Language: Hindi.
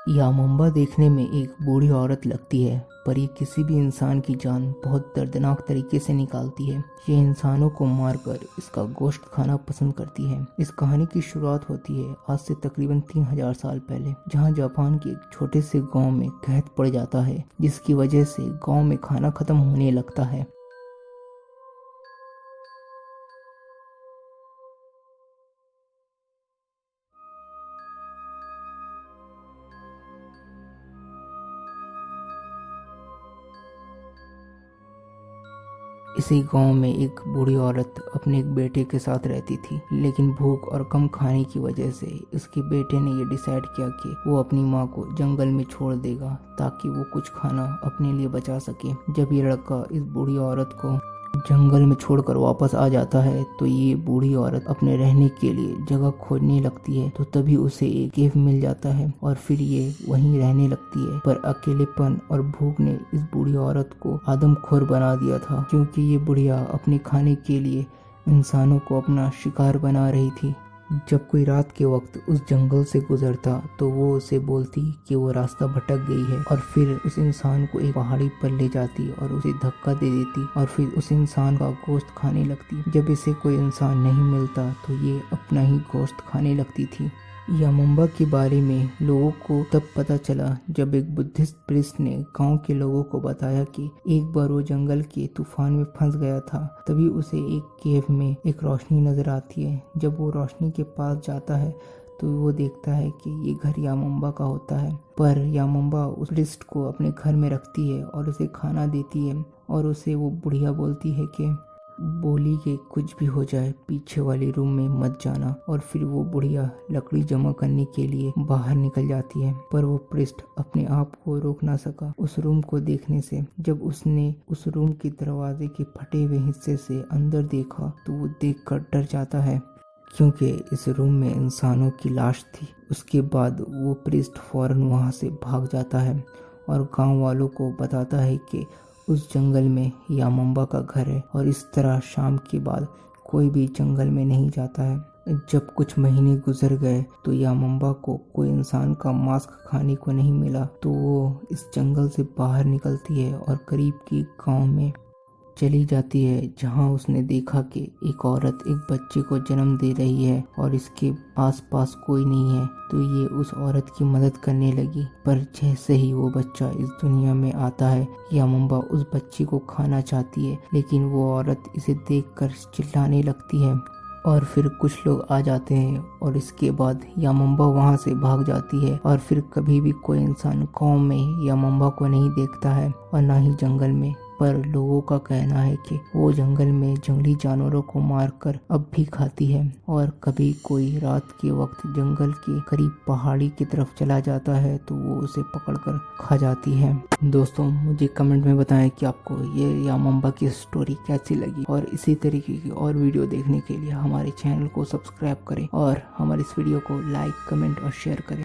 यामाम्बा देखने में एक बूढ़ी औरत लगती है, पर ये किसी भी इंसान की जान बहुत दर्दनाक तरीके से निकालती है। ये इंसानों को मारकर इसका गोश्त खाना पसंद करती है। इस कहानी की शुरुआत होती है आज से तकरीबन 3000 साल पहले, जहाँ जापान के एक छोटे से गांव में कहत पड़ जाता है, जिसकी वजह से गांव में खाना खत्म होने लगता है। इसी गांव में एक बूढ़ी औरत अपने एक बेटे के साथ रहती थी, लेकिन भूख और कम खाने की वजह से उसके बेटे ने ये डिसाइड किया कि वो अपनी माँ को जंगल में छोड़ देगा ताकि वो कुछ खाना अपने लिए बचा सके। जब ये लड़का इस बूढ़ी औरत को जंगल में छोड़कर वापस आ जाता है तो ये बूढ़ी औरत अपने रहने के लिए जगह खोजने लगती है। तो तभी उसे एक केव मिल जाता है और फिर ये वहीं रहने लगती है। पर अकेलेपन और भूख ने इस बूढ़ी औरत को आदमखोर बना दिया था, क्योंकि ये बुढ़िया अपने खाने के लिए इंसानों को अपना शिकार बना रही थी। जब कोई रात के वक्त उस जंगल से गुजरता तो वो उसे बोलती कि वो रास्ता भटक गई है, और फिर उस इंसान को एक पहाड़ी पर ले जाती और उसे धक्का दे देती और फिर उस इंसान का गोश्त खाने लगती। जब इसे कोई इंसान नहीं मिलता तो ये अपना ही गोश्त खाने लगती थी। यामाम्बा के बारे में लोगों को तब पता चला जब एक बुद्धिस्ट प्रीस्ट ने गांव के लोगों को बताया कि एक बार वो जंगल के तूफान में फंस गया था। तभी उसे एक केव में एक रोशनी नजर आती है। जब वो रोशनी के पास जाता है तो वो देखता है कि ये घर यामाम्बा का होता है, पर यामाम्बा उस प्रीस्ट को अपने घर में रखती है और उसे खाना देती है, और उसे वो बुढ़िया बोलती है कि बोली के कुछ भी हो जाए पीछे वाली रूम में मत जाना। और फिर वो बुढ़िया लकड़ी जमा करने के लिए बाहर निकल जाती है, पर वो प्रिस्ट अपने आप को रोक ना सका उस रूम को देखने से। जब उसने उस रूम के दरवाजे के फटे हुए हिस्से से अंदर देखा तो वो देखकर डर जाता है, क्योंकि इस रूम में इंसानों की लाश थी। उसके बाद वो प्रिस्ट फौरन वहां से भाग जाता है और गांव वालों को बताता है कि उस जंगल में यामाम्बा का घर है, और इस तरह शाम के बाद कोई भी जंगल में नहीं जाता है। जब कुछ महीने गुजर गए तो यामाम्बा को कोई इंसान का मांस खाने को नहीं मिला, तो वो इस जंगल से बाहर निकलती है और करीब के गांव में चली जाती है, जहां उसने देखा कि एक औरत एक बच्चे को जन्म दे रही है और इसके आसपास कोई नहीं है। तो ये उस औरत की मदद करने लगी, पर जैसे ही वो बच्चा इस दुनिया में आता है, यामाम्बा उस बच्चे को खाना चाहती है, लेकिन वो औरत इसे देखकर चिल्लाने लगती है। और फिर कुछ लोग आ जाते हैं और इसके बाद यामाम्बा वहां से भाग जाती है, और फिर कभी भी कोई इंसान गांव में यामाम्बा को नहीं देखता है और ना ही जंगल में। पर लोगों का कहना है कि वो जंगल में जंगली जानवरों को मारकर अब भी खाती है, और कभी कोई रात के वक्त जंगल के करीब पहाड़ी की तरफ चला जाता है तो वो उसे पकड़कर खा जाती है। दोस्तों, मुझे कमेंट में बताएं कि आपको ये यामाम्बा की स्टोरी कैसी लगी, और इसी तरीके की और वीडियो देखने के लिए हमारे चैनल को सब्सक्राइब करें और हमारे इस वीडियो को लाइक, कमेंट और शेयर करें।